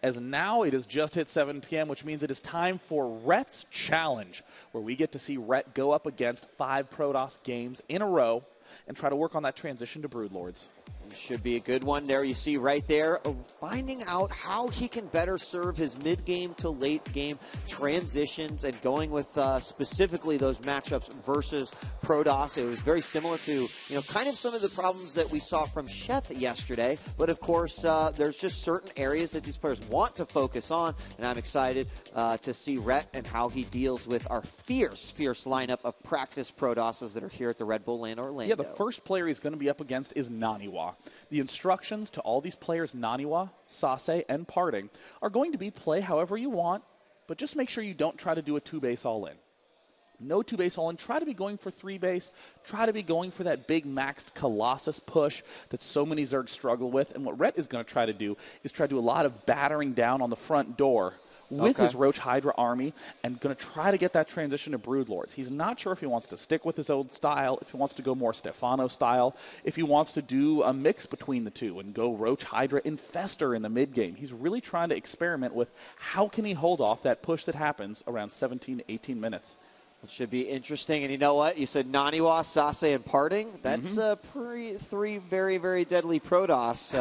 as now it has just hit 7 p.m., which means it is time for Rhett's Challenge, where we get to see Rhett go up against 5 Protoss games in a row and try to work on that transition to Broodlords. Should be a good one there. You see right there, finding out how he can better serve his mid-game to late-game transitions and going with specifically those matchups versus Protoss. It was very similar to, kind of some of the problems that we saw from Sheth yesterday. But, of course, there's just certain areas that these players want to focus on, and I'm excited to see Rhett and how he deals with our fierce lineup of practice Protosses that are here at the Red Bull LAN Orlando. Yeah, the first player he's going to be up against is Naniwa. The instructions to all these players, Naniwa, Sase, and Parting, are going to be play however you want, but just make sure you don't try to do a 2-base all-in. No 2-base all-in. Try to be going for 3-base. Try to be going for that big maxed Colossus push that so many Zergs struggle with. And what Rhett is going to try to do is try to do a lot of battering down on the front door with his Roach Hydra army and going to try to get that transition to Broodlords. He's not sure if he wants to stick with his old style, if he wants to go more Stefano style, if he wants to do a mix between the two and go Roach Hydra Infester in the mid-game. He's really trying to experiment with how can he hold off that push that happens around 17 to 18 minutes. It should be interesting. And you know what? You said Naniwa, Sase, and Parting. That's three very, very deadly Protoss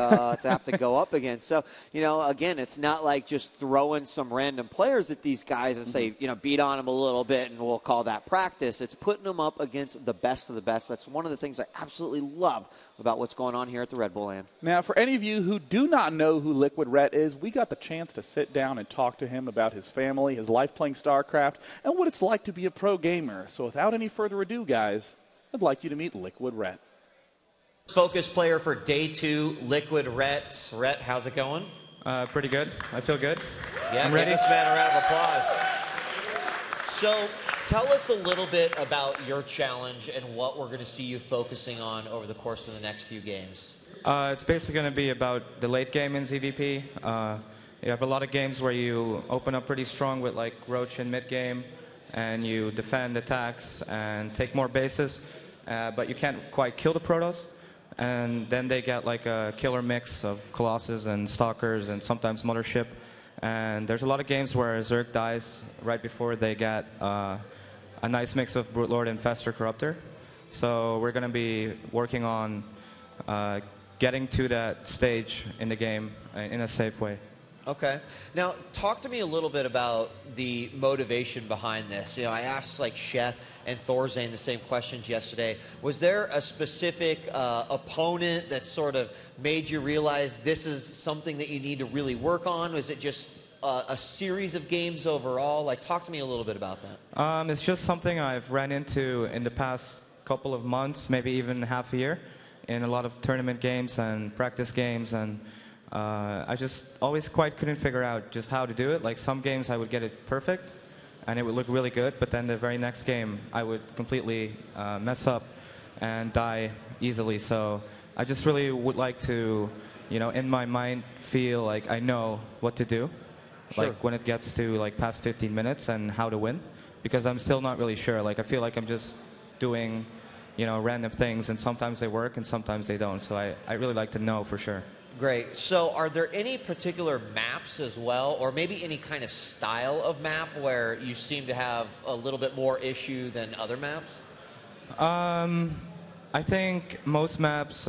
to have to go up against. So, again, it's not like just throwing some random players at these guys and say, beat on them a little bit and we'll call that practice. It's putting them up against the best of the best. That's one of the things I absolutely love about what's going on here at the Red Bull LAN. Now, for any of you who do not know who Liquid Rhett is, we got the chance to sit down and talk to him about his family, his life playing StarCraft, and what it's like to be a pro gamer. So without any further ado, guys, I'd like you to meet Liquid Rhett. Focus player for day 2, Liquid Rhett. Rhett, how's it going? Pretty good. I feel good. Yeah, I'm ready. Give this man a round of applause. So, tell us a little bit about your challenge and what we're going to see you focusing on over the course of the next few games. It's basically going to be about the late game in ZVP. You have a lot of games where you open up pretty strong with like Roach in mid game, and you defend attacks and take more bases, but you can't quite kill the Protoss. And then they get like a killer mix of Colossus and Stalkers and sometimes Mothership. And there's a lot of games where Zerg dies right before they get a nice mix of Brute and Fester Corruptor. So we're going to be working on getting to that stage in the game in a safe way. Okay. Now, talk to me a little bit about the motivation behind this. I asked like Sheth and Thorzane the same questions yesterday. Was there a specific opponent that sort of made you realize this is something that you need to really work on? Was it just a series of games overall? Like, talk to me a little bit about that. It's just something I've ran into in the past couple of months, maybe even half a year, in a lot of tournament games and practice games, and I just always quite couldn't figure out just how to do it. Like some games I would get it perfect and it would look really good, but then the very next game I would completely mess up and die easily. So I just really would like to, in my mind feel like I know what to do. Sure. Like when it gets to like past 15 minutes and how to win, because I'm still not really sure. Like I feel like I'm just doing, random things, and sometimes they work and sometimes they don't. So I really like to know for sure. Great. So are there any particular maps as well, or maybe any kind of style of map where you seem to have a little bit more issue than other maps? I think most maps,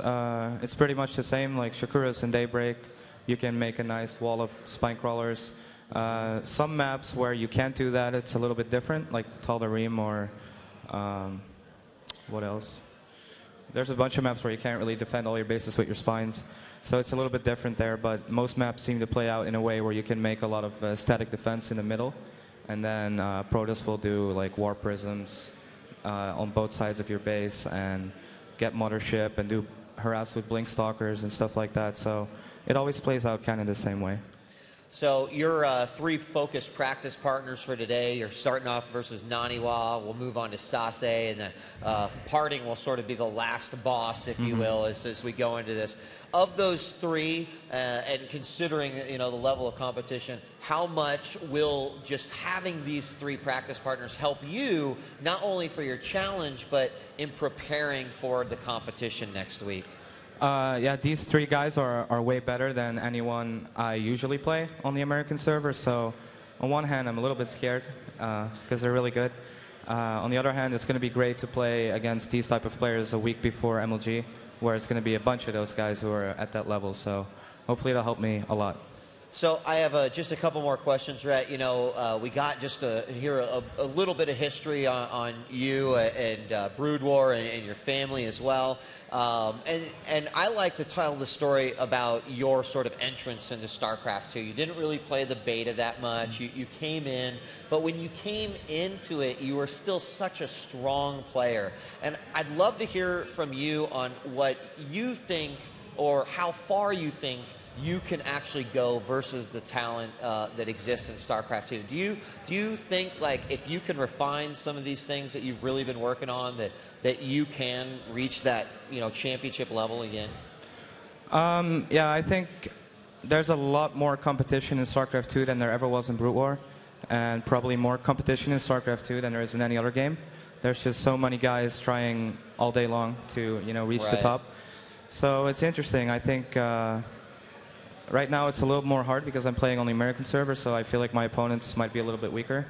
it's pretty much the same, like Shakuras and Daybreak. You can make a nice wall of spine crawlers. Some maps where you can't do that, it's a little bit different, like Tal'Darim or what else? There's a bunch of maps where you can't really defend all your bases with your spines. So it's a little bit different there, but most maps seem to play out in a way where you can make a lot of static defense in the middle, and then Protoss will do like war prisms on both sides of your base and get Mothership and do harass with Blink Stalkers and stuff like that. So it always plays out kind of the same way. So your 3 focused practice partners for today, you're starting off versus Naniwa. We'll move on to Sase, and then Parting will sort of be the last boss, if you will, as we go into this. Of those 3, and considering the level of competition, how much will just having these 3 practice partners help you, not only for your challenge, but in preparing for the competition next week? Yeah, these three guys are way better than anyone I usually play on the American server. So on one hand, I'm a little bit scared because they're really good. On the other hand, it's going to be great to play against these type of players a week before MLG, where it's going to be a bunch of those guys who are at that level. So hopefully it'll help me a lot. So I have just a couple more questions, Rhett. You know, we got just to hear a little bit of history on you and Brood War and your family as well. And I like to tell the story about your sort of entrance into StarCraft 2. You didn't really play the beta that much. You came in, but when you came into it, you were still such a strong player. And I'd love to hear from you on what you think or how far you think you can actually go versus the talent that exists in StarCraft 2. Do you think, like, if you can refine some of these things that you've really been working on, that you can reach that, you know, championship level again? Yeah, I think there's a lot more competition in StarCraft 2 than there ever was in Brood War, and probably more competition in StarCraft 2 than there is in any other game. There's just so many guys trying all day long to, you know, reach the top. So it's interesting. I think right now it's a little more hard because I'm playing on the American server, so I feel like my opponents might be a little bit weaker.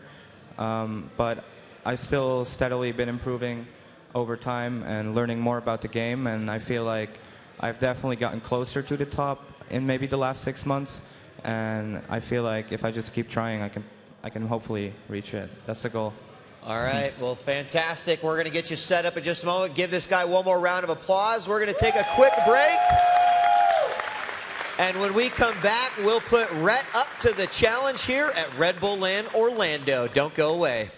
But I've still steadily been improving over time and learning more about the game, and I feel like I've definitely gotten closer to the top in maybe the last 6 months, and I feel like if I just keep trying, I can hopefully reach it. That's the goal. All right, well, fantastic. We're going to get you set up in just a moment. Give this guy one more round of applause. We're going to take a quick break. And when we come back, we'll put Rhett up to the challenge here at Red Bull LAN Orlando. Don't go away.